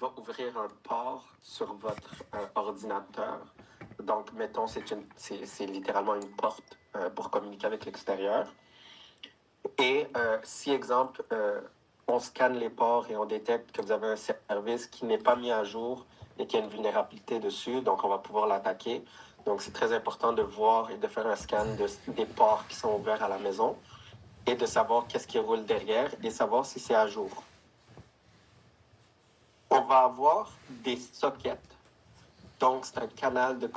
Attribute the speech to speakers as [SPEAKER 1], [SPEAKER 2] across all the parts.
[SPEAKER 1] va ouvrir un port sur votre ordinateur. Donc, mettons, c'est littéralement une porte pour communiquer avec l'extérieur. Et si, exemple, on scanne les ports et on détecte que vous avez un service qui n'est pas mis à jour et qu'il y a une vulnérabilité dessus, donc on va pouvoir l'attaquer. Donc, c'est très important de voir et de faire un scan des ports qui sont ouverts à la maison et de savoir qu'est-ce qui roule derrière et savoir si c'est à jour. On va avoir des sockets. Donc, c'est un canal de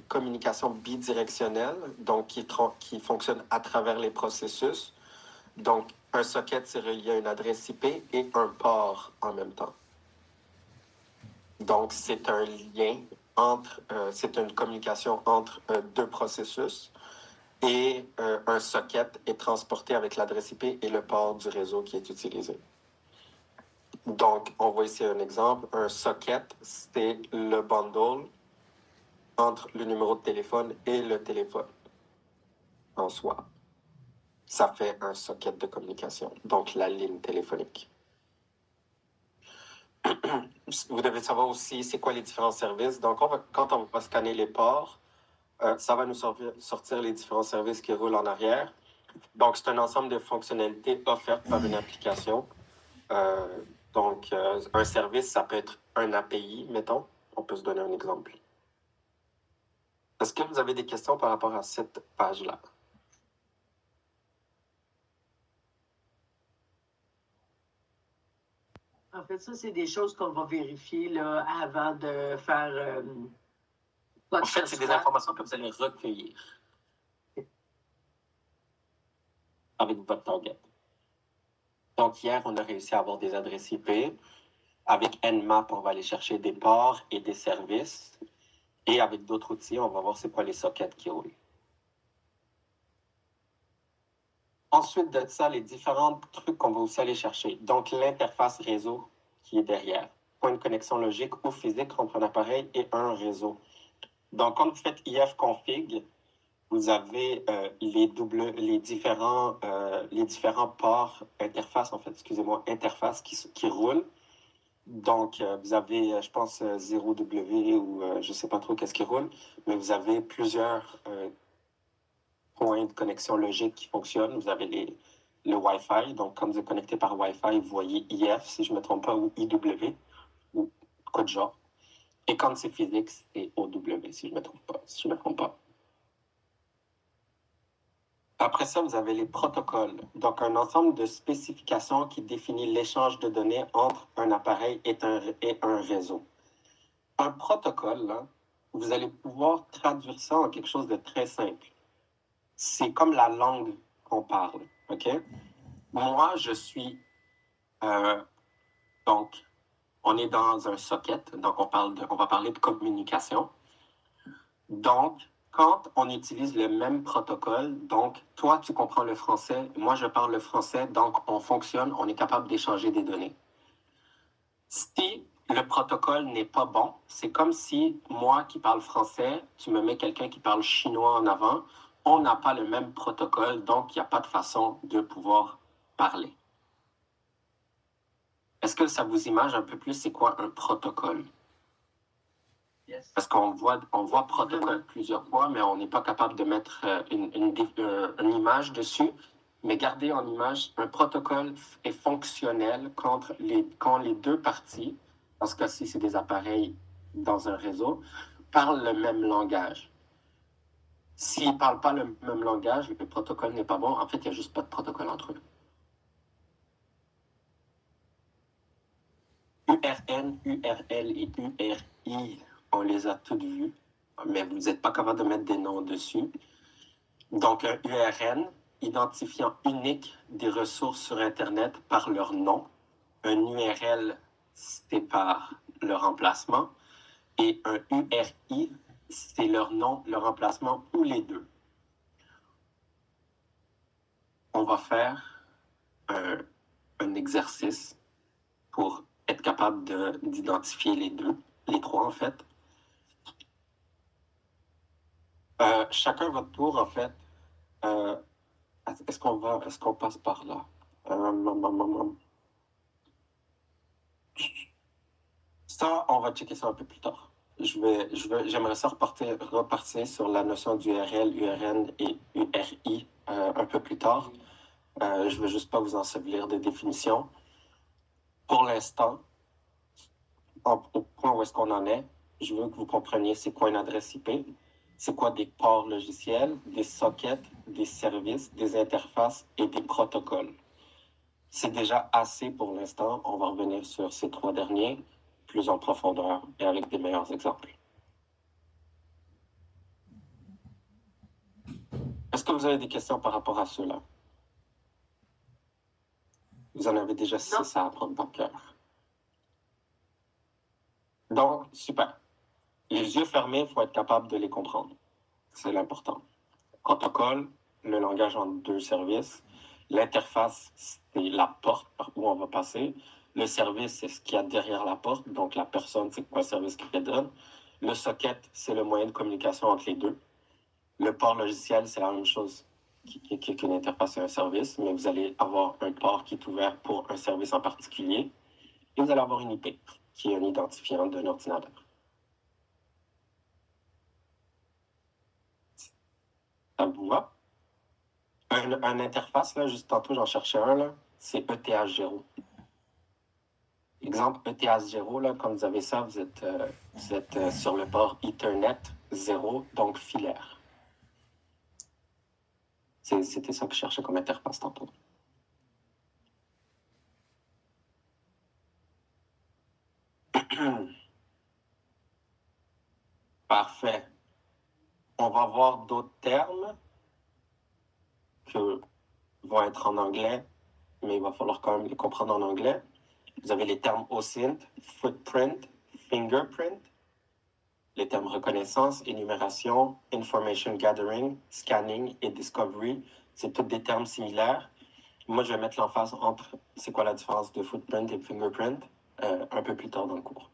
[SPEAKER 1] communication bidirectionnel, donc qui fonctionne à travers les processus. Donc, un socket, c'est relié à une adresse IP et un port en même temps. Donc, c'est un lien c'est une communication entre deux processus et un socket est transporté avec l'adresse IP et le port du réseau qui est utilisé. Donc, on voit ici un exemple. Un socket, c'est le bundle entre le numéro de téléphone et le téléphone en soi. Ça fait un socket de communication, donc la ligne téléphonique. Vous devez savoir aussi c'est quoi les différents services. Donc, quand on va scanner les ports, ça va nous sortir les différents services qui roulent en arrière. Donc, c'est un ensemble de fonctionnalités offertes par une application. Donc, un service, ça peut être un API, mettons. On peut se donner un exemple. Est-ce que vous avez des questions par rapport à cette page-là?
[SPEAKER 2] En fait, ça, c'est des choses qu'on va vérifier là, avant de faire
[SPEAKER 1] En fait, c'est des informations que vous allez recueillir avec votre target. Donc, hier, on a réussi à avoir des adresses IP. Avec Nmap, on va aller chercher des ports et des services. Et avec d'autres outils, on va voir c'est quoi les sockets qui roulent. Ensuite de ça, les différents trucs qu'on va aussi aller chercher. Donc, l'interface réseau qui est derrière. Point de connexion logique ou physique entre un appareil et un réseau. Donc, quand vous faites ifconfig, vous avez les différents ports interfaces, interfaces qui roulent. Donc, vous avez, je pense, 0W ou je ne sais pas trop qu'est-ce qui roule, mais vous avez plusieurs points de connexion logique qui fonctionnent. Vous avez le Wi-Fi. Donc, quand vous êtes connecté par Wi-Fi, vous voyez IF, si je ne me trompe pas, ou IW, ou quoi de genre. Et quand c'est physique, c'est OW, si je ne me trompe pas. Après ça, vous avez les protocoles. Donc, un ensemble de spécifications qui définit l'échange de données entre un appareil et un réseau. Un protocole, là, vous allez pouvoir traduire ça en quelque chose de très simple. C'est comme la langue qu'on parle, OK? Moi, je suis... donc, on est dans un socket, donc on va parler de communication. Donc, quand on utilise le même protocole, donc toi, tu comprends le français, moi, je parle le français, donc on fonctionne, on est capable d'échanger des données. Si le protocole n'est pas bon, c'est comme si moi qui parle français, tu me mets quelqu'un qui parle chinois en avant, on n'a pas le même protocole, donc il n'y a pas de façon de pouvoir parler. Est-ce que ça vous image un peu plus c'est quoi un protocole?
[SPEAKER 2] Yes.
[SPEAKER 1] Parce qu'on voit protocole plusieurs fois, mais on n'est pas capable de mettre une image dessus. Mais gardez en image, un protocole est fonctionnel quand les deux parties, dans ce cas-ci, c'est des appareils dans un réseau, parlent le même langage. S'ils ne parlent pas le même langage, le protocole n'est pas bon. En fait, il n'y a juste pas de protocole entre eux. URN, URL et URI, on les a toutes vues, mais vous n'êtes pas capable de mettre des noms dessus. Donc, un URN, identifiant unique des ressources sur Internet par leur nom. Un URL, c'est par leur emplacement. Et un URI, c'est leur nom, leur emplacement ou les deux. On va faire un exercice pour être capable d'identifier les trois en fait. Chacun votre tour en fait. Est-ce qu'on passe par là? Ça, on va checker ça un peu plus tard. J'aimerais ça repartir sur la notion d'URL, URN et URI un peu plus tard. Je ne veux juste pas vous ensevelir des définitions. Pour l'instant, au point où est-ce qu'on en est, je veux que vous compreniez c'est quoi une adresse IP, c'est quoi des ports logiciels, des sockets, des services, des interfaces et des protocoles. C'est déjà assez pour l'instant. On va revenir sur ces trois derniers plus en profondeur et avec des meilleurs exemples. Est-ce que vous avez des questions par rapport à ceux-là? Vous en avez déjà 6 à apprendre par cœur. Donc, super. Les yeux fermés, il faut être capable de les comprendre. C'est l'important. Protocole, le langage entre deux services. L'interface, c'est la porte par où on va passer. Le service, c'est ce qu'il y a derrière la porte. Donc, la personne, c'est quoi le service qu'elle donne. Le socket, c'est le moyen de communication entre les deux. Le port logiciel, c'est la même chose qu'une interface et un service, mais vous allez avoir un port qui est ouvert pour un service en particulier. Et vous allez avoir une IP, qui est un identifiant d'un ordinateur. Ça vous va? Un interface, là, juste tantôt, j'en cherchais un, là, c'est ETH0. Exemple, ETH0, là, comme vous avez ça, vous êtes sur le port Ethernet 0, donc filaire. C'était ça que je cherchais comme interface tantôt. Parfait. On va voir d'autres termes que vont être en anglais, mais il va falloir quand même les comprendre en anglais. Vous avez les termes OSINT, footprint, fingerprint, les termes reconnaissance, énumération, information gathering, scanning et discovery. C'est tous des termes similaires. Moi, je vais mettre l'emphase entre c'est quoi la différence de footprint et fingerprint un peu plus tard dans le cours.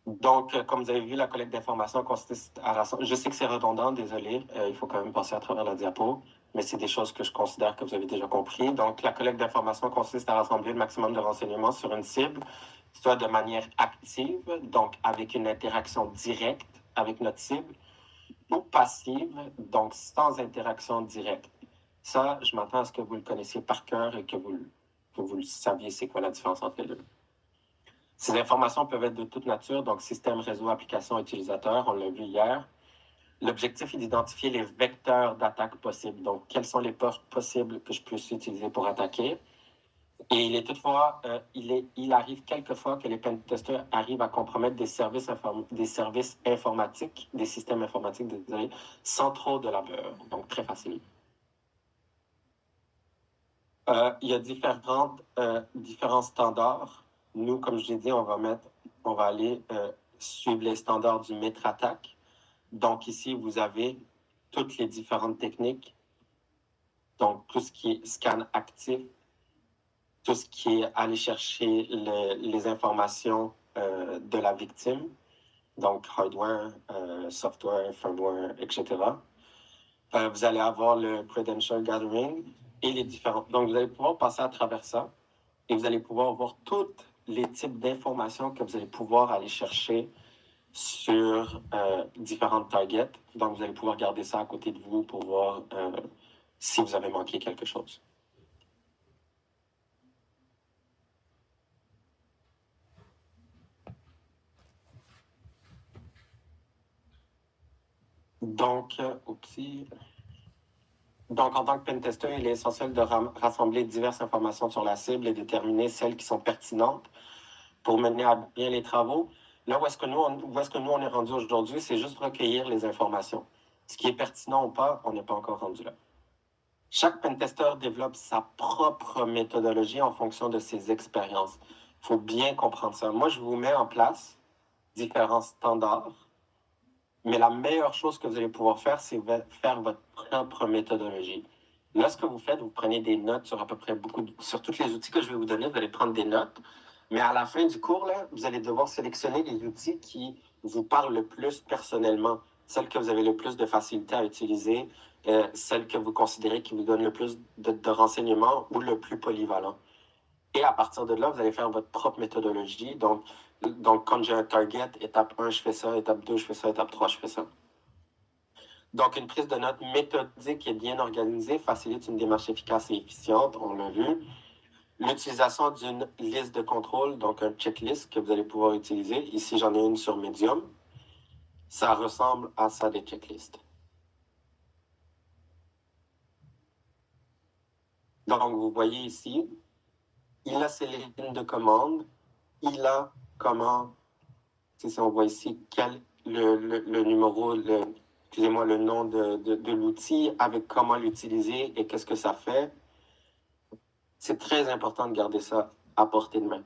[SPEAKER 1] Donc, comme vous avez vu, la collecte d'informations consiste à rassembler. Je sais que c'est redondant, désolé, il faut quand même passer à travers la diapo, mais c'est des choses que je considère que vous avez déjà compris. Donc, la collecte d'informations consiste à rassembler le maximum de renseignements sur une cible, soit de manière active, donc avec une interaction directe avec notre cible, ou passive, donc sans interaction directe. Ça, je m'attends à ce que vous le connaissiez par cœur et que vous le saviez c'est quoi la différence entre les deux. Ces informations peuvent être de toute nature, donc système, réseau, application, utilisateur, on l'a vu hier. L'objectif est d'identifier les vecteurs d'attaque possibles. Donc, quels sont les portes possibles que je puisse utiliser pour attaquer? Et il est toutefois, il arrive quelquefois que les pentesters arrivent à compromettre des services informatiques, des systèmes informatiques, désolé, sans trop de labeur, donc très facile. Il y a différents standards. Nous, comme je l'ai dit, on va aller suivre les standards du MetraTac. Donc ici, vous avez toutes les différentes techniques. Donc tout ce qui est scan actif, tout ce qui est aller chercher les informations de la victime, donc hardware, software, firmware, etc. Vous allez avoir le credential gathering et les différents. Donc vous allez pouvoir passer à travers ça et vous allez pouvoir voir tous les types d'informations que vous allez pouvoir aller chercher sur différentes targets. Donc, vous allez pouvoir garder ça à côté de vous pour voir si vous avez manqué quelque chose. Donc, Donc, en tant que pentester, il est essentiel de rassembler diverses informations sur la cible et déterminer celles qui sont pertinentes pour mener à bien les travaux. Là où est-ce que nous, on est rendu aujourd'hui, c'est juste recueillir les informations. Ce qui est pertinent ou pas, on n'est pas encore rendu là. Chaque pentester développe sa propre méthodologie en fonction de ses expériences. Il faut bien comprendre ça. Moi, je vous mets en place différents standards, mais la meilleure chose que vous allez pouvoir faire, c'est faire votre propre méthodologie. Là, ce que vous faites, vous prenez des notes sur à peu près sur tous les outils que je vais vous donner, vous allez prendre des notes. Mais à la fin du cours, là, vous allez devoir sélectionner les outils qui vous parlent le plus personnellement, celles que vous avez le plus de facilité à utiliser, celles que vous considérez qui vous donnent le plus de renseignements ou le plus polyvalent. Et à partir de là, vous allez faire votre propre méthodologie. Donc quand j'ai un target, étape 1, je fais ça, étape 2, je fais ça, étape 3, je fais ça. Donc, une prise de notes méthodique et bien organisée facilite une démarche efficace et efficiente, on l'a vu. L'utilisation d'une liste de contrôle, donc un checklist que vous allez pouvoir utiliser. Ici, j'en ai une sur Medium. Ça ressemble à ça des checklists. Donc, vous voyez ici, il a ses lignes de commande, il a comment, si on voit ici, le numéro, excusez-moi, le nom de l'outil, avec comment l'utiliser et qu'est-ce que ça fait. C'est très important de garder ça à portée de main.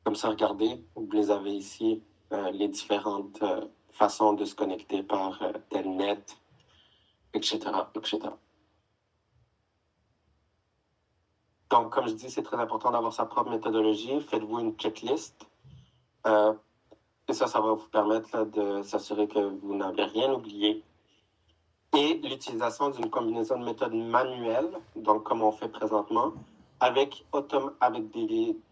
[SPEAKER 1] Comme ça, regardez, vous les avez ici, les différentes façons de se connecter par Telnet, etc., etc. Donc, comme je dis, c'est très important d'avoir sa propre méthodologie. Faites-vous une checklist. Et ça va vous permettre là, de s'assurer que vous n'avez rien oublié. Et l'utilisation d'une combinaison de méthodes manuelles, donc comme on fait présentement, avec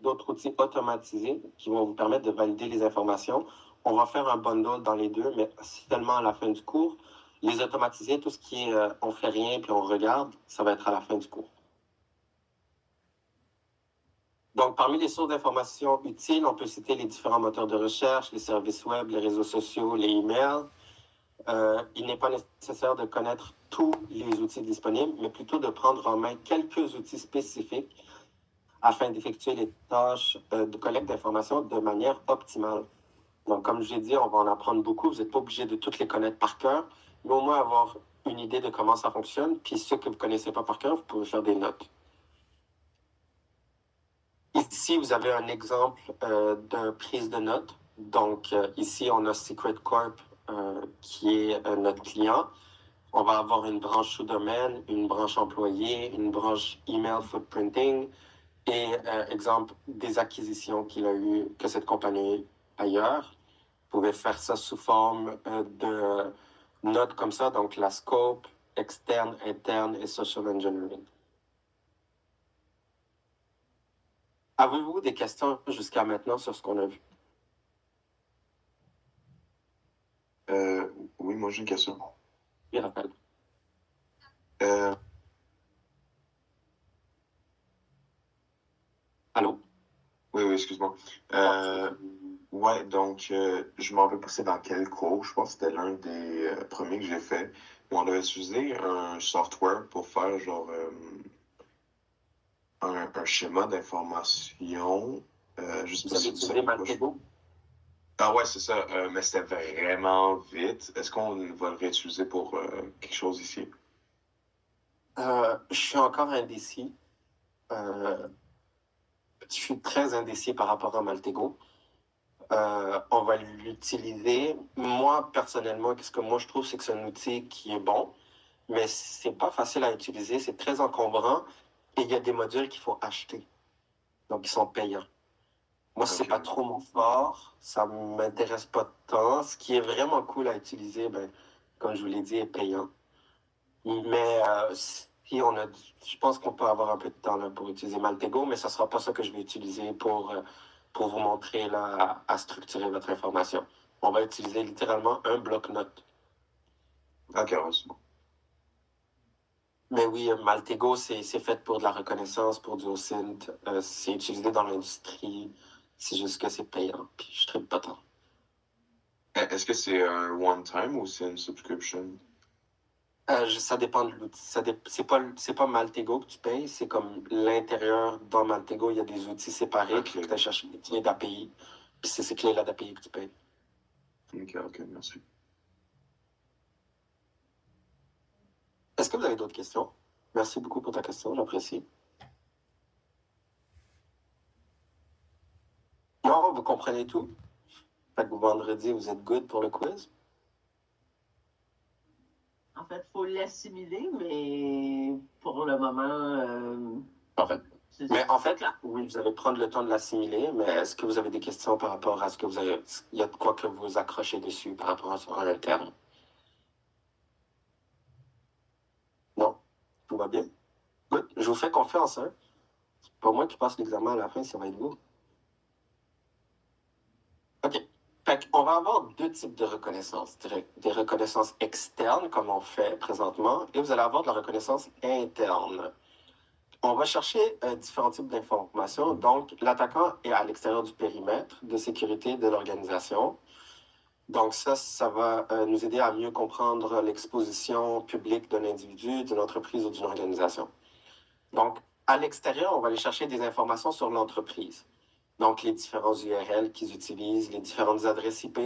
[SPEAKER 1] d'autres outils automatisés qui vont vous permettre de valider les informations. On va faire un bundle dans les deux, mais seulement à la fin du cours. Les automatisés, tout ce qui est on fait rien puis on regarde, ça va être à la fin du cours. Donc, parmi les sources d'informations utiles, on peut citer les différents moteurs de recherche, les services web, les réseaux sociaux, les emails. Il n'est pas nécessaire de connaître tous les outils disponibles, mais plutôt de prendre en main quelques outils spécifiques afin d'effectuer les tâches de collecte d'informations de manière optimale. Donc, comme je l'ai dit, on va en apprendre beaucoup. Vous n'êtes pas obligé de toutes les connaître par cœur, mais au moins avoir une idée de comment ça fonctionne. Puis, ceux que vous ne connaissez pas par cœur, vous pouvez faire des notes. Ici, vous avez un exemple d'une prise de notes. Donc, ici, on a Secret Corp qui est notre client. On va avoir une branche sous-domaine, une branche employé, une branche email footprinting et, exemple, des acquisitions qu'il a eues, que cette compagnie ailleurs. Vous pouvez faire ça sous forme de notes comme ça, donc la scope, externe, interne et social engineering. Avez-vous des questions jusqu'à maintenant sur ce qu'on a vu?
[SPEAKER 3] Oui, moi j'ai une question.
[SPEAKER 1] Oui, rappelle.
[SPEAKER 3] Euh,
[SPEAKER 1] Allô?
[SPEAKER 3] oui, excuse-moi. Ouais, donc je m'en vais passer dans quel cours? Je pense que c'était l'un des premiers que j'ai fait où on avait utilisé un software pour faire genre un schéma d'information. Je sais
[SPEAKER 1] Vous
[SPEAKER 3] pas
[SPEAKER 1] avez
[SPEAKER 3] si vous
[SPEAKER 1] utilisé
[SPEAKER 3] savez quoi.
[SPEAKER 1] Maltego?
[SPEAKER 3] Ah ouais, c'est ça, mais c'était vraiment vite. Est-ce qu'on va le réutiliser pour quelque chose ici?
[SPEAKER 1] Je suis encore indécis. Je suis très indécis par rapport à Maltego. On va l'utiliser. Moi, personnellement, qu'est-ce que moi je trouve, c'est que c'est un outil qui est bon, mais c'est pas facile à utiliser, c'est très encombrant et il y a des modules qu'il faut acheter. Donc, ils sont payants. Moi, c'est
[SPEAKER 3] Ok.
[SPEAKER 1] pas trop mon fort, ça m'intéresse pas tant. Ce qui est vraiment cool à utiliser, ben, comme je vous l'ai dit, est payant. Mais si on a, je pense qu'on peut avoir un peu de temps là, pour utiliser Maltego, mais ce sera pas ça que je vais utiliser pour vous montrer là, à structurer votre information. On va utiliser littéralement un bloc-notes.
[SPEAKER 3] Ok, ouais, c'est bon.
[SPEAKER 1] Mais oui, Maltego, c'est fait pour de la reconnaissance, pour du OSINT. C'est utilisé dans l'industrie. C'est juste que c'est payant, puis je ne pas tant.
[SPEAKER 3] Est-ce que c'est un one-time ou c'est une subscription?
[SPEAKER 1] Ça dépend de l'outil. C'est pas Maltego que tu payes, c'est comme l'intérieur dans Maltego, il y a des outils séparés, puis
[SPEAKER 3] Ok.
[SPEAKER 1] tu vas chercher des clés d'API, puis c'est ces clés-là d'API que tu payes.
[SPEAKER 3] Ok, merci.
[SPEAKER 1] Est-ce que vous avez d'autres questions? Merci beaucoup pour ta question, j'apprécie. Non, vous comprenez tout? Fait que vendredi, vous êtes good pour le quiz?
[SPEAKER 2] En fait, il faut l'assimiler, mais pour le moment,
[SPEAKER 1] Parfait.
[SPEAKER 2] c'est
[SPEAKER 1] Mais en fait, oui, vous allez prendre le temps de l'assimiler, mais est-ce que vous avez des questions par rapport à ce que vous avez... Il y a de quoi que vous accrochez dessus par rapport à l'interne? Non? Tout va bien? Good. Je vous fais confiance, hein? Pour moi qui passe l'examen à la fin, ça va être vous. OK. Fait qu'on va avoir deux types de reconnaissance. Des reconnaissances externes, comme on fait présentement, et vous allez avoir de la reconnaissance interne. On va chercher différents types d'informations. Donc, l'attaquant est à l'extérieur du périmètre de sécurité de l'organisation. Donc, ça va nous aider à mieux comprendre l'exposition publique d'un individu, d'une entreprise ou d'une organisation. Donc, à l'extérieur, on va aller chercher des informations sur l'entreprise. Donc, les différents URL qu'ils utilisent, les différentes adresses IP.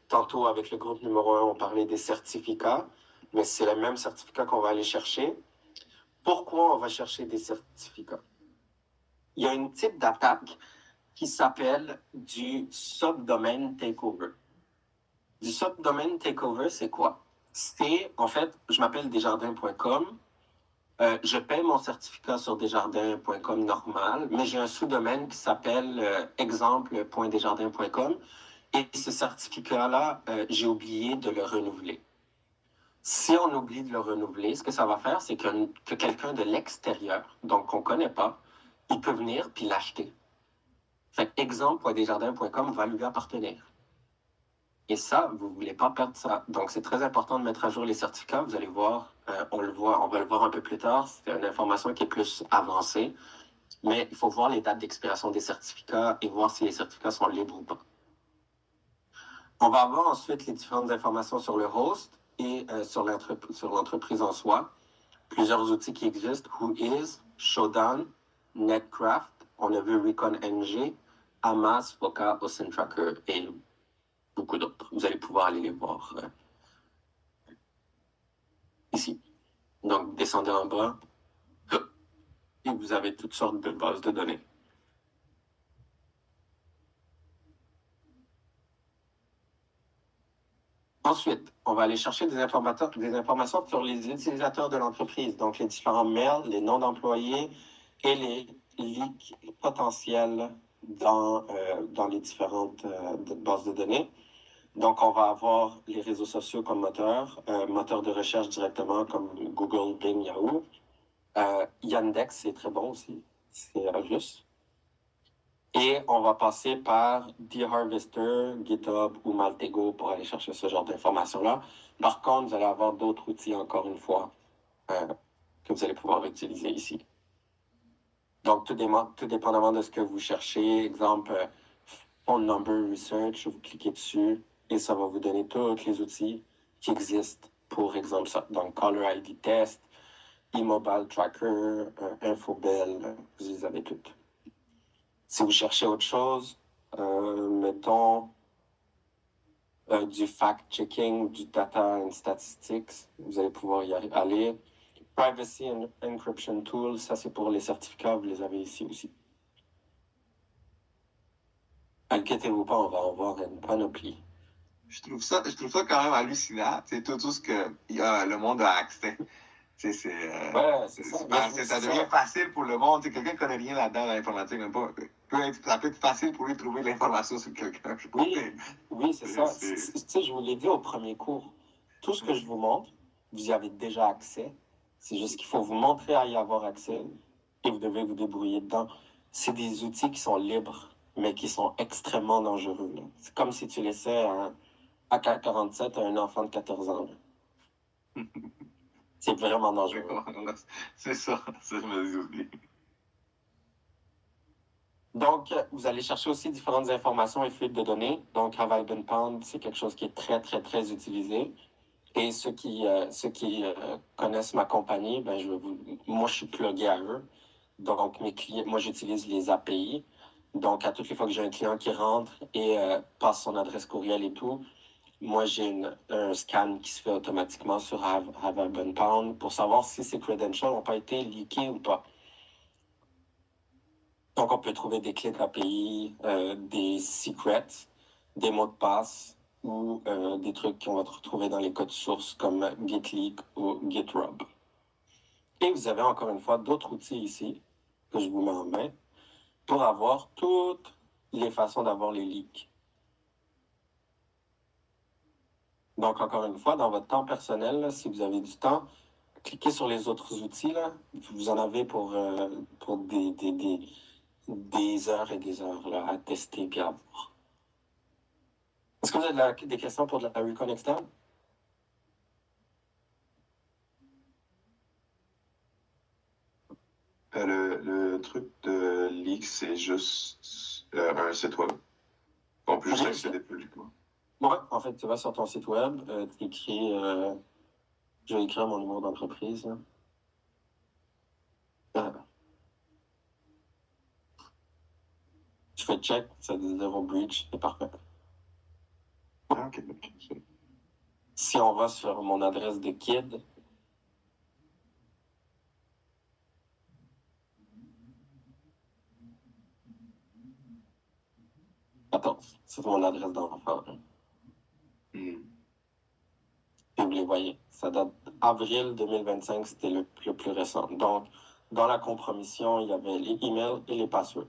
[SPEAKER 1] Tantôt, avec le groupe numéro 1, on parlait des certificats, mais c'est le même certificat qu'on va aller chercher. Pourquoi on va chercher des certificats? Il y a un type d'attaque qui s'appelle du subdomain takeover. Du subdomain takeover, c'est quoi? C'est, en fait, je m'appelle desjardins.com. Je paie mon certificat sur desjardins.com normal, mais j'ai un sous-domaine qui s'appelle exemple.desjardins.com et ce certificat-là, j'ai oublié de le renouveler. Si on oublie de le renouveler, ce que ça va faire, c'est que quelqu'un de l'extérieur, donc qu'on ne connaît pas, il peut venir puis l'acheter. Fait que exemple.desjardins.com va lui appartenir. Et ça, vous ne voulez pas perdre ça. Donc, c'est très important de mettre à jour les certificats. Vous allez voir, on va le voir un peu plus tard. C'est une information qui est plus avancée. Mais il faut voir les dates d'expiration des certificats et voir si les certificats sont libres ou pas. On va avoir ensuite les différentes informations sur le host et sur l'entreprise en soi. Plusieurs outils qui existent. Whois, Shodan, Netcraft. On a vu Recon NG, Hamas, Foca, Ocean Tracker et beaucoup d'autres. Vous allez pouvoir aller les voir ici. Donc, descendez en bas et vous avez toutes sortes de bases de données. Ensuite, on va aller chercher des informations sur les utilisateurs de l'entreprise, donc les différents mails, les noms d'employés et les leaks potentiels dans les différentes bases de données. Donc, on va avoir les réseaux sociaux comme moteur de recherche directement comme Google, Bing, Yahoo. Yandex, c'est très bon aussi, c'est russe. Et on va passer par dHarvester, GitHub ou Maltego pour aller chercher ce genre d'informations-là. Par contre, vous allez avoir d'autres outils, encore une fois, que vous allez pouvoir utiliser ici. Donc, tout dépendamment de ce que vous cherchez, exemple, Phone Number Research, vous cliquez dessus et ça va vous donner tous les outils qui existent pour exemple ça. Donc, Caller ID Test, eMobile Tracker, Infobel, vous les avez toutes. Si vous cherchez autre chose, mettons du fact-checking, du data and statistics, vous allez pouvoir y aller. Privacy and Encryption Tool, ça c'est pour les certificats, vous les avez ici aussi. Inquiétez-vous pas, on va avoir une panoplie.
[SPEAKER 3] Je trouve ça quand même hallucinant, tout ce que le monde a accès.
[SPEAKER 1] Ouais, c'est ça.
[SPEAKER 3] Ça devient facile pour le monde. Quelqu'un qui connaît rien là-dedans, dans l'informatique, même pas. Ça peut être facile pour lui de trouver l'information sur quelqu'un.
[SPEAKER 1] Oui, c'est ça. Tu sais, je vous l'ai dit au premier cours. Tout ce que je vous montre, vous y avez déjà accès. C'est juste qu'il faut vous montrer à y avoir accès et vous devez vous débrouiller dedans. C'est des outils qui sont libres, mais qui sont extrêmement dangereux. C'est comme si tu laissais un AK-47 à un enfant de 14 ans. C'est vraiment dangereux.
[SPEAKER 3] C'est ça, je me dis aussi.
[SPEAKER 1] Donc, vous allez chercher aussi différentes informations et fuites de données. Donc, Have I Been Pwned, c'est quelque chose qui est très, très, très utilisé. Et ceux qui connaissent ma compagnie, ben, moi, je suis plugué à eux. Donc, mes clients, moi, j'utilise les API. Donc, à toutes les fois que j'ai un client qui rentre et passe son adresse courriel et tout, moi, j'ai un scan qui se fait automatiquement sur Have I Been Pwned pour savoir si ces credentials n'ont pas été leakés ou pas. Donc, on peut trouver des clés d'API, des secrets, des mots de passe ou des trucs qu'on va retrouver dans les codes sources comme GitLeak ou GitRub. Et vous avez encore une fois d'autres outils ici que je vous mets en main pour avoir toutes les façons d'avoir les leaks. Donc, encore une fois, dans votre temps personnel, là, si vous avez du temps, cliquez sur les autres outils, là. Vous en avez pour des heures et des heures là, à tester et à voir. Est-ce que vous avez des questions pour de la recon externe?
[SPEAKER 3] Le truc de leak, c'est juste un site web. On peut juste accéder publiquement.
[SPEAKER 1] Ouais, en fait, tu vas sur ton site web, tu écris, je vais écrire mon numéro d'entreprise. Tu fais check, ça dit zéro breach, c'est parfait.
[SPEAKER 3] Ah, ok.
[SPEAKER 1] Si on va sur mon adresse de KID, attends, c'est mon adresse d'enfant. Et vous les voyez, ça date d'avril 2025, c'était le plus récent. Donc, dans la compromission, il y avait les emails et les passwords.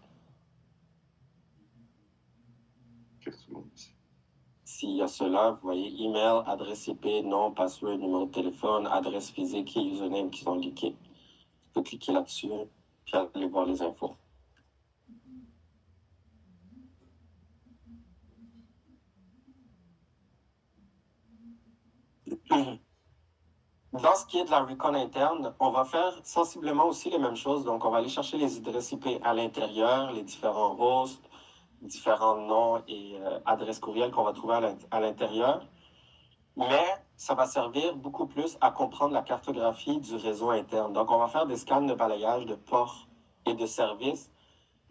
[SPEAKER 1] S'il y a cela, vous voyez email, adresse IP, nom, password, numéro de téléphone, adresse physique et username qui sont liqués. Tu peux cliquer là-dessus puis aller voir les infos. Dans ce qui est de la recon interne, on va faire sensiblement aussi les mêmes choses. Donc, on va aller chercher les adresses IP à l'intérieur, les différents hosts, différents noms et adresses courriel qu'on va trouver à l'intérieur. Mais ça va servir beaucoup plus à comprendre la cartographie du réseau interne. Donc, on va faire des scans de balayage de ports et de services,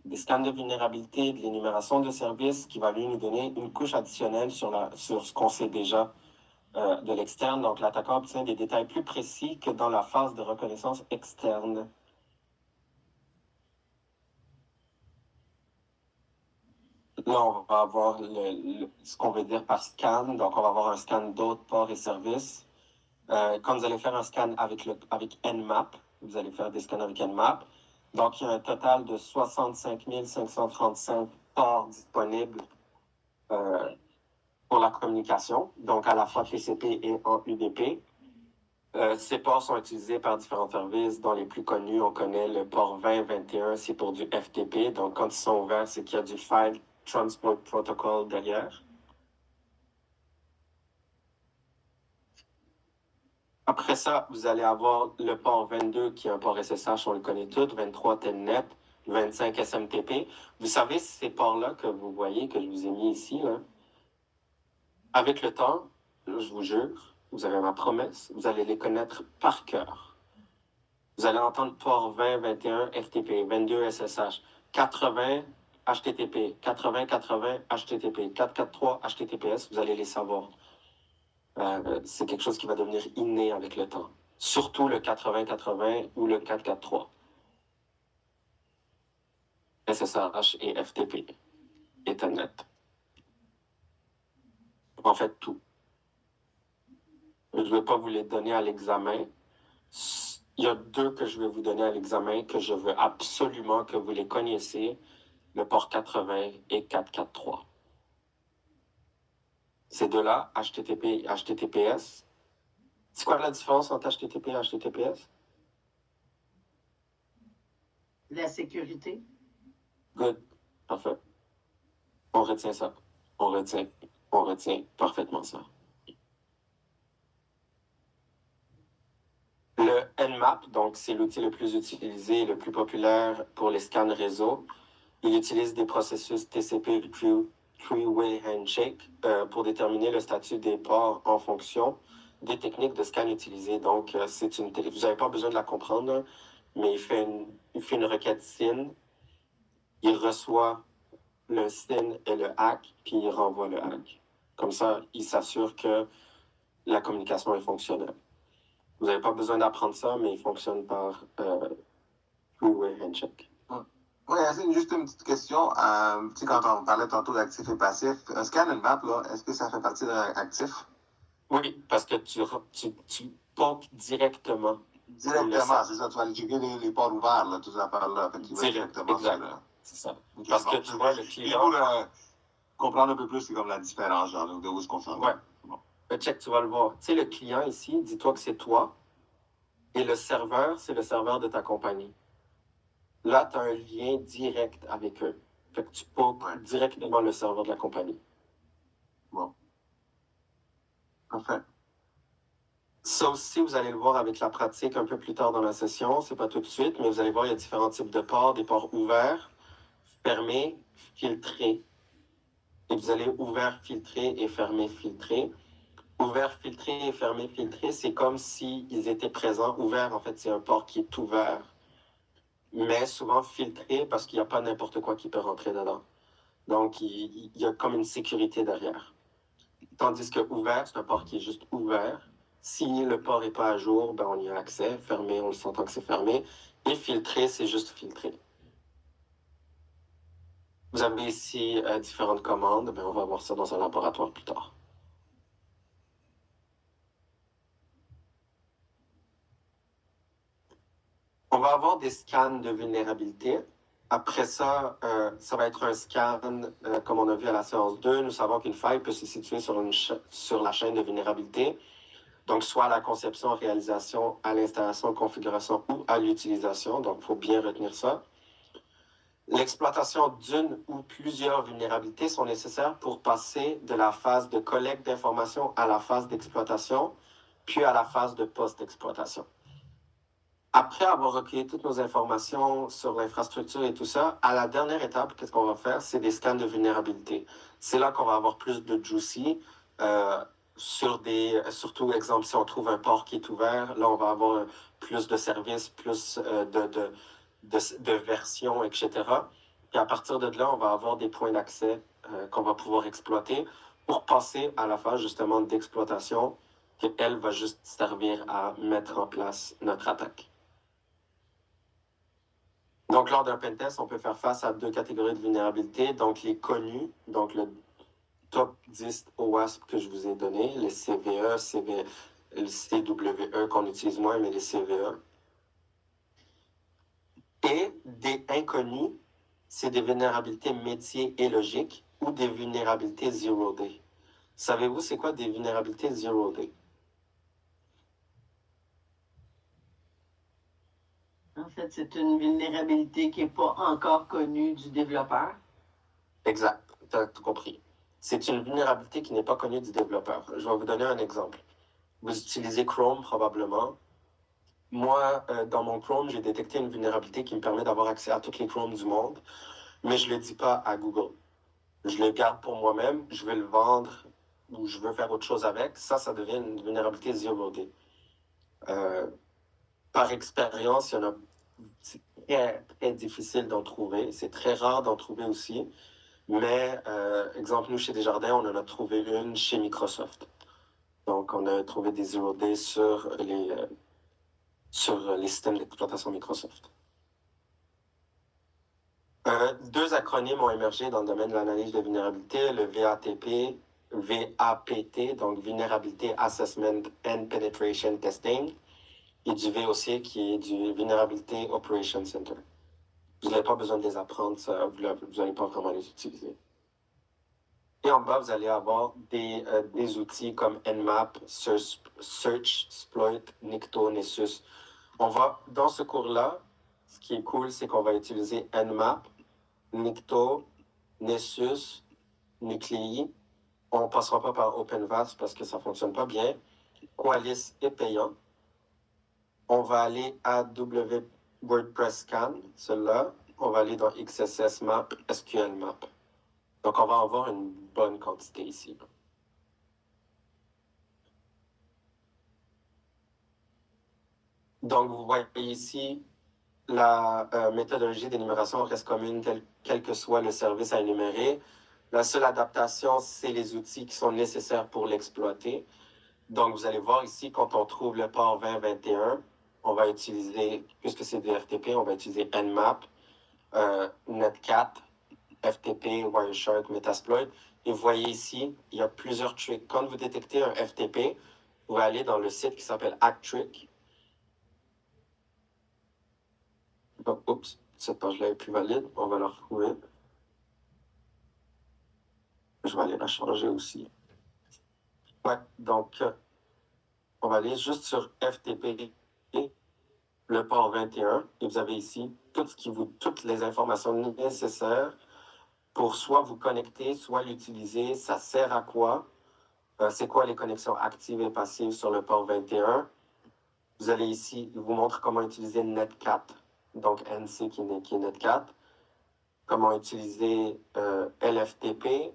[SPEAKER 1] des scans de vulnérabilité, de l'énumération de services qui va lui nous donner une couche additionnelle sur ce qu'on sait déjà de l'externe. Donc, l'attaquant obtient des détails plus précis que dans la phase de reconnaissance externe. Là, on va avoir ce qu'on veut dire par scan. Donc, on va avoir un scan d'autres ports et services. Quand vous allez faire un scan avec Nmap, vous allez faire des scans avec Nmap. Donc, il y a un total de 65 535 ports disponibles pour la communication, donc à la fois TCP et en UDP. Ces ports sont utilisés par différents services, dont les plus connus, on connaît le port 2021, c'est pour du FTP. Donc, quand ils sont ouverts, c'est qu'il y a du File Transport Protocol derrière. Après ça, vous allez avoir le port 22 qui est un port SSH, on le connaît tous, 23 Telnet, 25 SMTP. Vous savez, ces ports-là que vous voyez, que je vous ai mis ici, là, avec le temps, je vous jure, vous avez ma promesse, vous allez les connaître par cœur. Vous allez entendre port 20, 21 FTP, 22 SSH, 80 HTTP, 80, 80 HTTP, 443 HTTPS, vous allez les savoir. C'est quelque chose qui va devenir inné avec le temps. Surtout le 80-80 ou le 443. SSH et FTP. Ethernet. En fait, tout. Je ne vais pas vous les donner à l'examen. Il y a deux que je vais vous donner à l'examen que je veux absolument que vous les connaissiez. Le port 80 et 443. Ces deux-là, HTTP et HTTPS. C'est quoi la différence entre HTTP et HTTPS?
[SPEAKER 2] La sécurité.
[SPEAKER 1] Good. Parfait. On retient ça. On retient parfaitement ça. Le Nmap, donc, c'est l'outil le plus utilisé et le plus populaire pour les scans réseau. Il utilise des processus TCP Three-Way Handshake pour déterminer le statut des ports en fonction des techniques de scan utilisées. Donc, vous n'avez pas besoin de la comprendre, mais il fait une requête SYN. Il reçoit le SYN et le ACK, puis il renvoie le ACK. Comme ça, il s'assure que la communication est fonctionnelle. Vous n'avez pas besoin d'apprendre ça, mais il fonctionne par Three-Way Handshake.
[SPEAKER 4] Oui, juste une petite question. Tu sais, quand on parlait tantôt d'actifs et passifs, un scan Nmap, là, est-ce que ça fait partie de actif?
[SPEAKER 1] Oui, parce que tu pompes directement.
[SPEAKER 4] Directement, c'est ça. Tu vas aller checker les ports ouverts, là, toutes ces affaires-là.
[SPEAKER 1] Directement
[SPEAKER 4] sur
[SPEAKER 1] le... C'est ça.
[SPEAKER 4] Okay,
[SPEAKER 1] Parce
[SPEAKER 4] bon,
[SPEAKER 1] que tu vois, le client...
[SPEAKER 4] Pour comprendre un peu plus, c'est comme la différence, genre, de où est-ce qu'on s'en va.
[SPEAKER 1] Ouais. Bon. Le check, tu vas le voir. Tu sais, le client ici, dis-toi que c'est toi. Et le serveur, c'est le serveur de ta compagnie. Là, tu as un lien direct avec eux. Fait que tu peux directement le serveur de la compagnie.
[SPEAKER 4] Bon. Parfait.
[SPEAKER 1] Ça aussi, vous allez le voir avec la pratique un peu plus tard dans la session. C'est pas tout de suite, mais vous allez voir, il y a différents types de ports. Des ports ouverts, fermés, filtrés. Et vous allez ouvert, filtré et fermé, filtré. Ouvert, filtré et fermé, filtré, c'est comme s'ils étaient présents. Ouvert, en fait, c'est un port qui est ouvert, mais souvent filtré parce qu'il n'y a pas n'importe quoi qui peut rentrer dedans. Donc, il y a comme une sécurité derrière. Tandis que ouvert, c'est un port qui est juste ouvert. Si le port n'est pas à jour, ben on y a accès. Fermé, on le s'entend que c'est fermé. Et filtré, c'est juste filtré. Vous avez ici différentes commandes. Ben, on va voir ça dans un laboratoire plus tard. On va avoir des scans de vulnérabilité. Après ça, ça va être un scan, comme on a vu à la séance 2. Nous savons qu'une faille peut se situer sur la chaîne de vulnérabilité. Donc, soit à la conception, réalisation, à l'installation, configuration ou à l'utilisation. Donc, il faut bien retenir ça. L'exploitation d'une ou plusieurs vulnérabilités sont nécessaires pour passer de la phase de collecte d'informations à la phase d'exploitation, puis à la phase de post-exploitation. Après avoir recueilli toutes nos informations sur l'infrastructure et tout ça, à la dernière étape, qu'est-ce qu'on va faire? C'est des scans de vulnérabilité. C'est là qu'on va avoir plus de juicy. Surtout, exemple, si on trouve un port qui est ouvert, là, on va avoir plus de services, plus de versions, etc. Et à partir de là, on va avoir des points d'accès qu'on va pouvoir exploiter pour passer à la phase, justement, d'exploitation, qu'elle va juste servir à mettre en place notre attaque. Donc, lors d'un pentest, on peut faire face à deux catégories de vulnérabilités. Donc, les connus, donc le top 10 OWASP que je vous ai donné, les CVE, le CWE qu'on utilise moins, mais les CVE. Et des inconnus, c'est des vulnérabilités métiers et logiques ou des vulnérabilités zero day. Savez-vous c'est quoi des vulnérabilités zero day?
[SPEAKER 2] En fait, c'est une vulnérabilité qui n'est pas encore connue du développeur.
[SPEAKER 1] Exact, tu as tout compris. C'est une vulnérabilité qui n'est pas connue du développeur. Je vais vous donner un exemple. Vous utilisez Chrome probablement. Moi, dans mon Chrome, j'ai détecté une vulnérabilité qui me permet d'avoir accès à toutes les Chromes du monde, mais je ne le dis pas à Google. Je le garde pour moi-même, je vais le vendre ou je veux faire autre chose avec. Ça devient une vulnérabilité zero day. Par expérience, c'est très, très difficile d'en trouver. C'est très rare d'en trouver aussi. Mais, exemple, nous, chez Desjardins, on en a trouvé une chez Microsoft. Donc, on a trouvé des zero day sur les systèmes d'exploitation Microsoft. Deux acronymes ont émergé dans le domaine de l'analyse de vulnérabilité, le VAPT, donc Vulnerability Assessment and Penetration Testing, et du VOC, qui est du Vulnerability Operation Center. Vous n'avez pas besoin de les apprendre, ça, vous n'allez pas vraiment les utiliser. Et en bas, vous allez avoir des outils comme Nmap, Search, Exploit, Nikto, Nessus. Dans ce cours-là, ce qui est cool, c'est qu'on va utiliser Nmap, Nikto, Nessus, Nuclei. On ne passera pas par OpenVAS parce que ça ne fonctionne pas bien. Qualys est payant. On va aller à WordPress Scan, celui-là. On va aller dans XSS Map, SQL Map. Donc, on va avoir une bonne quantité ici. Donc, vous voyez ici, la méthodologie d'énumération reste commune quel que soit le service à énumérer. La seule adaptation, c'est les outils qui sont nécessaires pour l'exploiter. Donc, vous allez voir ici, quand on trouve le port 2021, on va utiliser, puisque c'est des FTP, on va utiliser Nmap, Netcat, FTP, Wireshark, Metasploit. Et vous voyez ici, il y a plusieurs tricks. Quand vous détectez un FTP, vous allez dans le site qui s'appelle ActTrick. Oh, oups, cette page-là est plus valide. On va la retrouver. Je vais aller la changer aussi. Ouais, donc, on va aller juste sur FTP le port 21, et vous avez ici toutes les informations nécessaires pour soit vous connecter, soit l'utiliser. Ça sert à quoi? C'est quoi les connexions actives et passives sur le port 21? Vous allez ici, il vous montre comment utiliser Netcat, donc NC qui est Netcat, comment utiliser LFTP,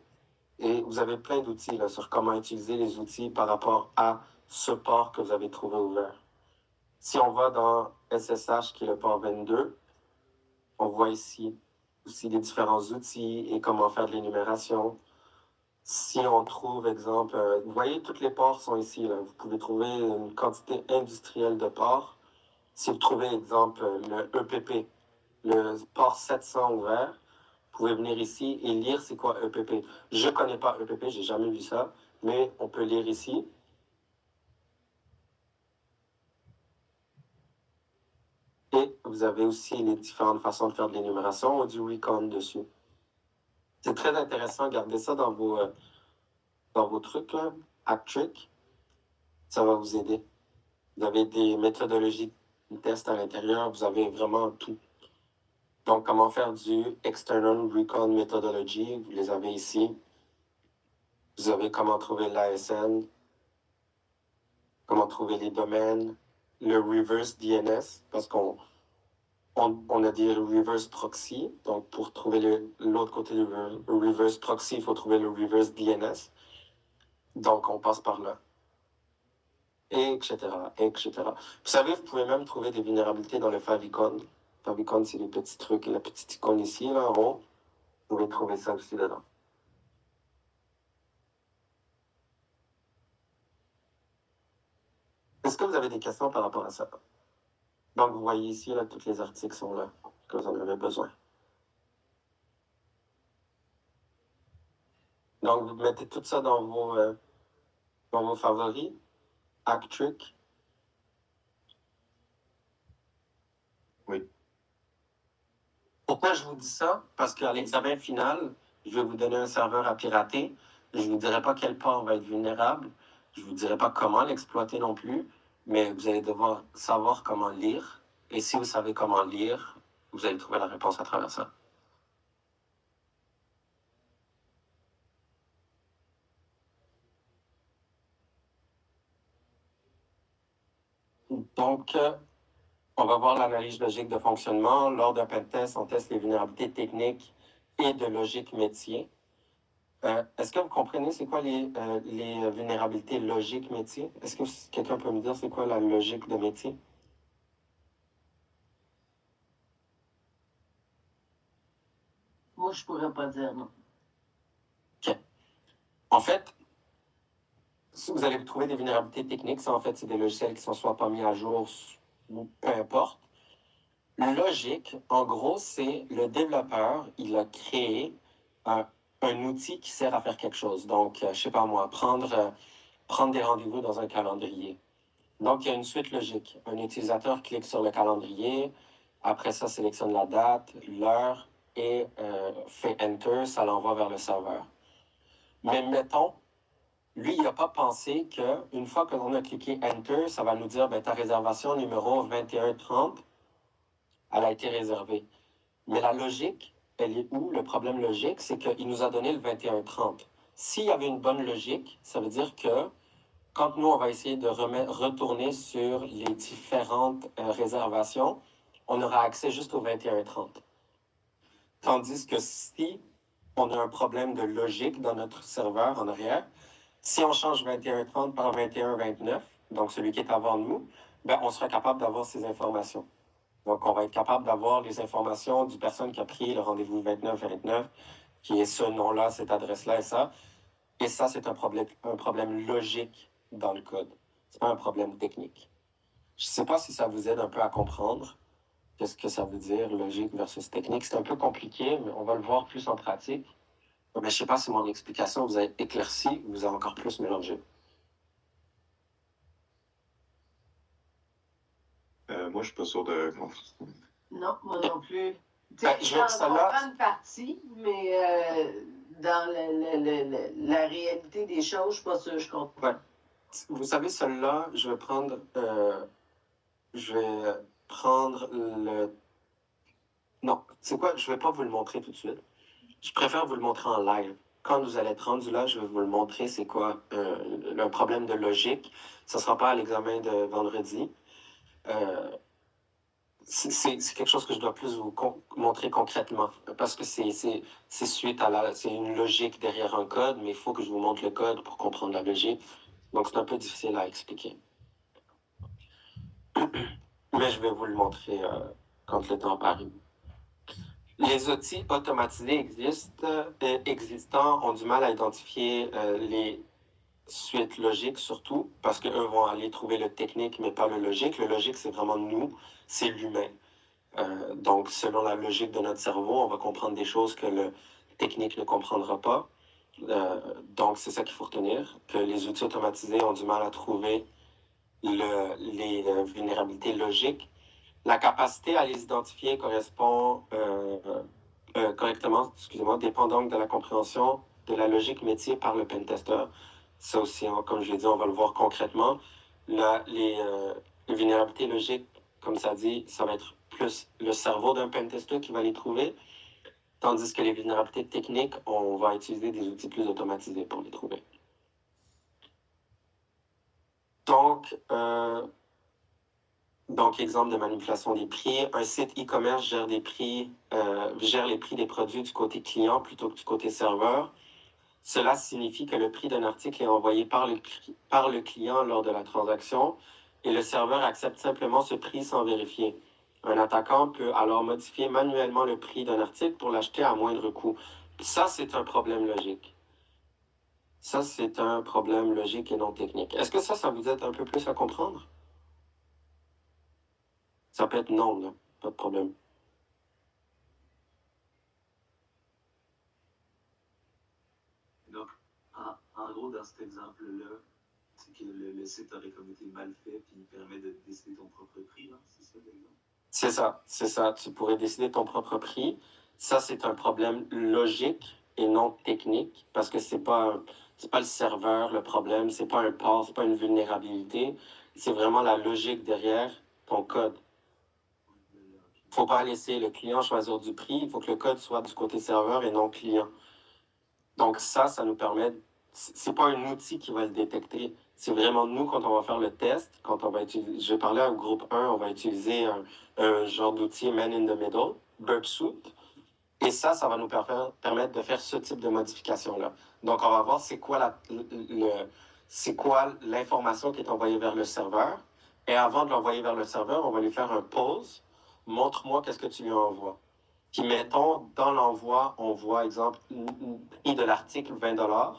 [SPEAKER 1] et vous avez plein d'outils là, sur comment utiliser les outils par rapport à ce port que vous avez trouvé ouvert. Si on va dans SSH, qui est le port 22, on voit ici aussi les différents outils et comment faire de l'énumération. Si on trouve, exemple, vous voyez, tous les ports sont ici. Là. Vous pouvez trouver une quantité industrielle de ports. Si vous trouvez, exemple, le EPP, le port 700 ouvert, vous pouvez venir ici et lire c'est quoi EPP. Je ne connais pas EPP, j'ai jamais vu ça, mais on peut lire ici. Et vous avez aussi les différentes façons de faire de l'énumération ou du recon dessus. C'est très intéressant, gardez ça dans vos trucs, là. Actric, ça va vous aider. Vous avez des méthodologies de test à l'intérieur, vous avez vraiment tout. Donc, comment faire du External Recon Methodology, vous les avez ici. Vous avez comment trouver l'ASN, comment trouver les domaines, le reverse DNS, parce qu'on a des reverse proxy. Donc, pour trouver l'autre côté du reverse proxy, il faut trouver le reverse DNS. Donc, on passe par là. Etc. Vous savez, vous pouvez même trouver des vulnérabilités dans le favicon. Favicon, c'est les petits trucs, la petite icône ici, là, en haut. Vous pouvez trouver ça aussi dedans. Est-ce que vous avez des questions par rapport à ça? Donc, vous voyez ici, là, tous les articles sont là, que vous en avez besoin. Donc, vous mettez tout ça dans vos favoris. Actric.
[SPEAKER 3] Oui.
[SPEAKER 1] Pourquoi je vous dis ça? Parce qu'à l'examen final, je vais vous donner un serveur à pirater. Je ne vous dirai pas quel port va être vulnérable. Je ne vous dirai pas comment l'exploiter non plus. Mais vous allez devoir savoir comment lire. Et si vous savez comment lire, vous allez trouver la réponse à travers ça. Donc, on va voir l'analyse logique de fonctionnement. Lors d'un pentest, on teste les vulnérabilités techniques et de logique métier. Est-ce que vous comprenez c'est quoi les vulnérabilités logiques métier? Est-ce que quelqu'un peut me dire c'est quoi la logique de métier?
[SPEAKER 2] Moi, je pourrais pas dire non.
[SPEAKER 1] OK. En fait, si vous allez trouver des vulnérabilités techniques, ça en fait c'est des logiciels qui sont soit pas mis à jour ou peu importe. Logique, en gros, c'est le développeur, il a créé un outil qui sert à faire quelque chose. Donc, je sais pas moi, prendre des rendez-vous dans un calendrier. Donc, il y a une suite logique. Un utilisateur clique sur le calendrier, après ça, sélectionne la date, l'heure et fait Enter, ça l'envoie vers le serveur. Mais mettons, lui, il n'a pas pensé qu'une fois qu'on a cliqué Enter, ça va nous dire ta réservation numéro 2130, elle a été réservée. Mais la logique, elle est où? Le problème logique, c'est qu'il nous a donné le 2130. S'il y avait une bonne logique, ça veut dire que quand nous, on va essayer de retourner sur les différentes réservations, on aura accès juste au 2130. Tandis que si on a un problème de logique dans notre serveur en arrière, si on change 2130 par 2129, donc celui qui est avant nous, on sera capable d'avoir ces informations. Donc, on va être capable d'avoir les informations du personne qui a pris le rendez-vous 2929, qui est ce nom-là, cette adresse-là et ça. Et ça, c'est un problème logique dans le code. C'est pas un problème technique. Je ne sais pas si ça vous aide un peu à comprendre qu'est-ce que ça veut dire, logique versus technique. C'est un peu compliqué, mais on va le voir plus en pratique. Mais je ne sais pas si mon explication vous a éclairci ou vous a encore plus mélangé.
[SPEAKER 3] Moi, je suis pas sûr de...
[SPEAKER 2] Non, moi non plus.
[SPEAKER 1] Je vais
[SPEAKER 2] J'en comprends une partie, mais dans la réalité des choses, je ne suis pas sûre que je comprends.
[SPEAKER 1] Ouais. Vous savez, celle-là, je vais prendre... je vais prendre le... Non, c'est quoi? Je vais pas vous le montrer tout de suite. Je préfère vous le montrer en live. Quand vous allez être rendu là, je vais vous le montrer c'est quoi un problème de logique. Ça sera pas à l'examen de vendredi. C'est quelque chose que je dois plus vous montrer concrètement parce que c'est suite à c'est une logique derrière un code, mais il faut que je vous montre le code pour comprendre la logique. Donc c'est un peu difficile à expliquer. Mais je vais vous le montrer quand le temps arrive. Les outils automatisés existants ont du mal à identifier les suites logiques surtout parce qu'eux vont aller trouver le technique mais pas le logique. Le logique, c'est vraiment nous, c'est l'humain. Donc, selon la logique de notre cerveau, on va comprendre des choses que le technique ne comprendra pas. Donc, c'est ça qu'il faut retenir, que les outils automatisés ont du mal à trouver les vulnérabilités logiques. La capacité à les identifier correspond correctement, dépend donc de la compréhension de la logique métier par le pentester. Ça aussi, comme je l'ai dit, on va le voir concrètement. Les vulnérabilités logiques, comme ça dit, ça va être plus le cerveau d'un pentester qui va les trouver, tandis que les vulnérabilités techniques, on va utiliser des outils plus automatisés pour les trouver. Donc, exemple de manipulation des prix, un site e-commerce gère les prix des produits du côté client plutôt que du côté serveur. Cela signifie que le prix d'un article est envoyé par le client lors de la transaction et le serveur accepte simplement ce prix sans vérifier. Un attaquant peut alors modifier manuellement le prix d'un article pour l'acheter à moindre coût. Ça, c'est un problème logique. Ça, c'est un problème logique et non technique. Est-ce que ça vous aide un peu plus à comprendre? Ça peut être non, là. Pas de problème.
[SPEAKER 5] Donc, en gros, dans cet exemple-là, c'est que le site aurait comme été mal fait, puis il permet de décider ton propre prix, là. C'est ça l'exemple?
[SPEAKER 1] C'est ça. Tu pourrais décider ton propre prix. Ça, c'est un problème logique et non technique, parce que c'est pas le serveur le problème, c'est pas un port, c'est pas une vulnérabilité. C'est vraiment la logique derrière ton code. Faut pas laisser le client choisir du prix, il faut que le code soit du côté serveur et non client. Donc ça nous permet, c'est pas un outil qui va le détecter, c'est vraiment nous quand on va faire le test, quand on va utiliser, je vais parler à un groupe 1, on va utiliser un genre d'outil Man in the Middle, Burp Suite, et ça va nous permettre de faire ce type de modification-là. Donc on va voir c'est quoi l'information qui est envoyée vers le serveur, et avant de l'envoyer vers le serveur, on va lui faire un pause, montre-moi qu'est-ce que tu lui envoies. Puis mettons, dans l'envoi, on voit, exemple, prix de l'article 20 $.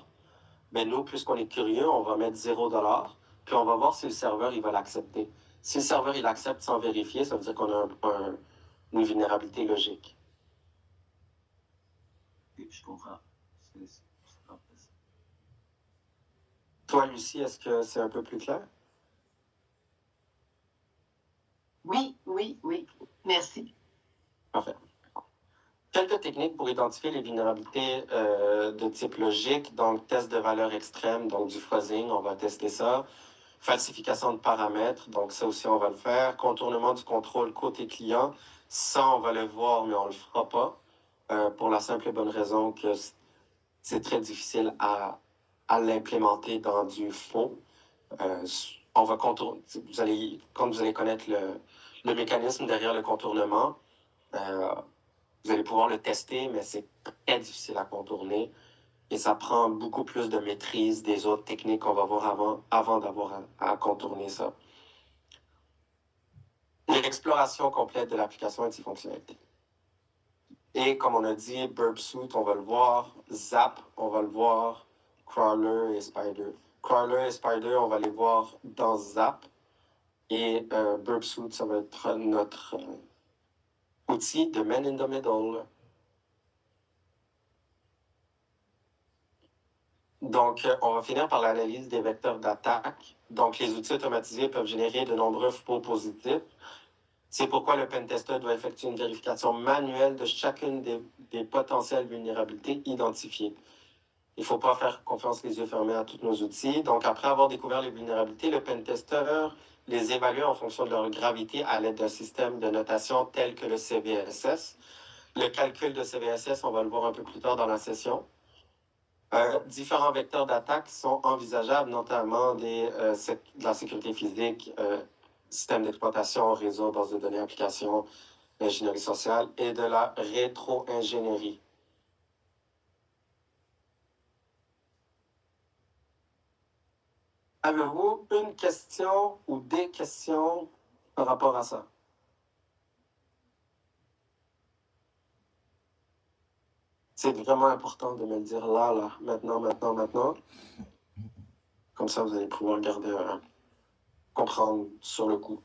[SPEAKER 1] Ben nous, puisqu'on est curieux, on va mettre 0 $, puis on va voir si le serveur il va l'accepter. Si le serveur il accepte sans vérifier, ça veut dire qu'on a une vulnérabilité logique.
[SPEAKER 5] Et puis je comprends.
[SPEAKER 1] Toi, Lucie, est-ce que c'est un peu plus clair?
[SPEAKER 2] Oui. Merci.
[SPEAKER 1] Parfait. Quelques techniques pour identifier les vulnérabilités de type logique, donc test de valeur extrême, donc du fuzzing, on va tester ça. Falsification de paramètres, donc ça aussi on va le faire. Contournement du contrôle côté client, ça on va le voir mais on le fera pas pour la simple et bonne raison que c'est très difficile à l'implémenter dans du faux. On va contourner, quand vous allez connaître le mécanisme derrière le contournement, vous allez pouvoir le tester, mais c'est très difficile à contourner et ça prend beaucoup plus de maîtrise des autres techniques qu'on va voir avant d'avoir à contourner ça. L'exploration complète de l'application et de ses fonctionnalités. Et comme on a dit, Burp Suite, on va le voir. Zap, on va le voir. Crawler et Spider. Crawler et Spider, on va les voir dans Zap. Et Burp Suite, ça va être notre outil de Man in the Middle. Donc, on va finir par l'analyse des vecteurs d'attaque. Donc, les outils automatisés peuvent générer de nombreux faux positifs. C'est pourquoi le pentester doit effectuer une vérification manuelle de chacune des potentielles vulnérabilités identifiées. Il ne faut pas faire confiance les yeux fermés à tous nos outils. Donc, après avoir découvert les vulnérabilités, le pentester les évaluer en fonction de leur gravité à l'aide d'un système de notation tel que le CVSS. Le calcul de CVSS, on va le voir un peu plus tard dans la session. Différents vecteurs d'attaque sont envisageables, notamment de la sécurité physique, système d'exploitation, réseau, base de données, applications, ingénierie sociale et de la rétro-ingénierie. Avez-vous une question ou des questions par rapport à ça? C'est vraiment important de me le dire là, maintenant. Comme ça, vous allez pouvoir garder, comprendre sur le coup.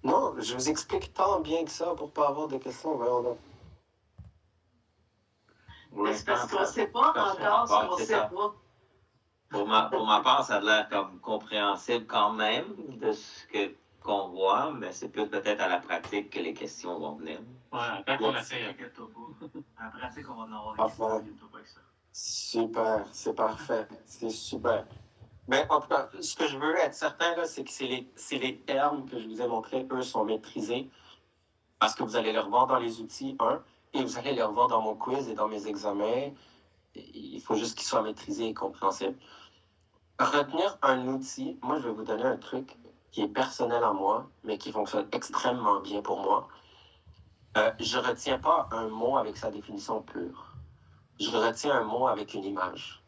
[SPEAKER 1] Non, je vous explique tant bien que ça pour pas avoir de questions. Voyons donc.
[SPEAKER 2] Mais c'est parce qu'on ne sait pas encore ce qu'on sait pas.
[SPEAKER 6] Pour ma part, ça a l'air comme compréhensible quand même de ce qu'on voit, mais c'est plus peut-être à la pratique que les questions vont venir.
[SPEAKER 5] Ouais, après qu'on essaye, inquiète-toi pas. À la pratique, on va en avoir des questions, inquiète-toi pas avec ça.
[SPEAKER 1] Super, c'est parfait, c'est super. Mais en tout cas, ce que je veux être certain, là, c'est que c'est les termes que je vous ai montrés, eux, sont maîtrisés parce que vous allez les revoir dans les outils, et vous allez les revoir dans mon quiz et dans mes examens. Il faut juste qu'ils soient maîtrisés et compréhensibles. Retenir un outil, moi, je vais vous donner un truc qui est personnel à moi, mais qui fonctionne extrêmement bien pour moi. Je ne retiens pas un mot avec sa définition pure. Je retiens un mot avec une image.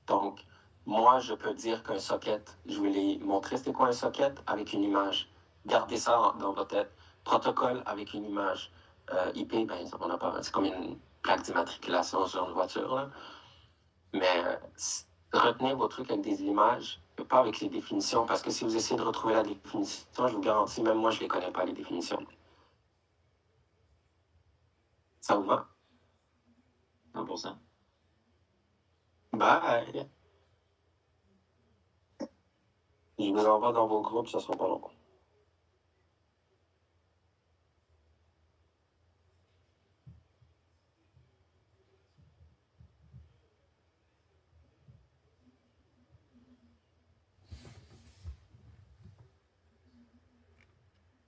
[SPEAKER 1] Donc, moi, je peux dire qu'un socket, je vais les montrer c'était quoi un socket avec une image. Gardez ça dans votre tête. Protocole avec une image. IP, ben, on n'a pas, c'est comme une plaque d'immatriculation sur une voiture, là. Mais retenez vos trucs avec des images, pas avec les définitions, parce que si vous essayez de retrouver la définition, je vous garantis, même moi, je ne les connais pas, les définitions. Ça vous va?
[SPEAKER 6] 100%.
[SPEAKER 1] Bye! Je vous envoie dans vos groupes, ça sera pas long.